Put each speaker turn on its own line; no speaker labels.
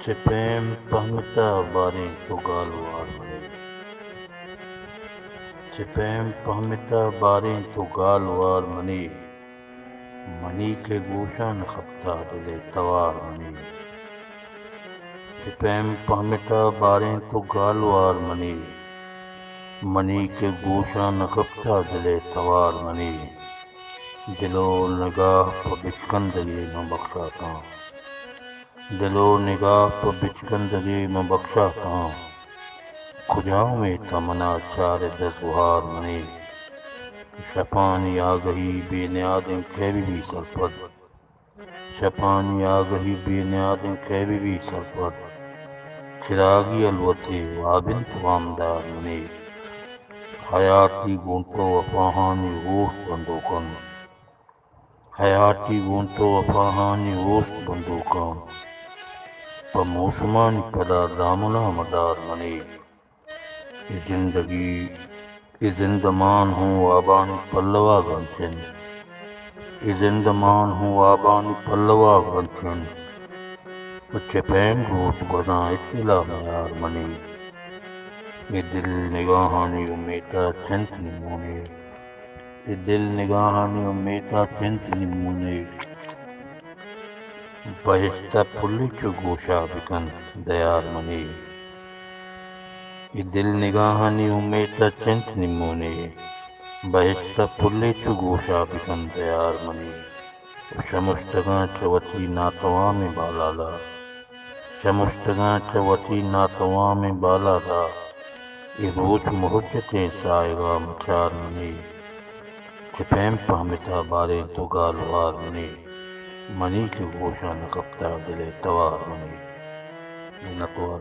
پھیم پہمتا باریں تو گالوار منی پھیم پہمتا باریں تو گالوار منی منی کے گوشہ نخفتہ دل توار منی پھیم پہمتا باریں تو گالوار منی منی کے گوشہ نخفتہ دل توار منی دلو نگاہ پہ بچکندگی میں بخشا تھا دلو نگاہ پہ بچکندگی میں بخشا تھا کھجاؤں میں تمنا چار دسوہار منی شپانی آگہی بے نیادیں کیوی بھی سرپد شپانی آگہی بے نیادیں کیوی بھی سرپد چراغی الوتے وابن توامدار منی حیاتی گونٹو وفاہانی گوشت بندوقن حیاتی گونٹو وفاہانی گوشت بندوقاں پا موسمانی پدا دامنا مدار منی ای زندگی ای زندمان ہوں آبانی پلوا گنچن ای زندمان ہوں آبانی پلوا گنچن بچے پیم روچ گزاں اتلا میار منی ای دل نگاہانی امیتا چنت نمونے ای دل نگاہانی امیتا چنت نمونے بہشتہ پلی چو گوشہ بکن دیار منی ای دل نگاہانی امیتا چنت نمونے بہشتہ پلی چو گوشہ بکن دیار منی شمشتگاں چوتی ناتوام بالالا شمشتگاں چوتی ناتوام بالالا ای روچ محجتیں سائگا مچار منی پھیم پہمتا باریں تو گالوار منی منی کے گوشہ نخفتہ دل توار منی نتوار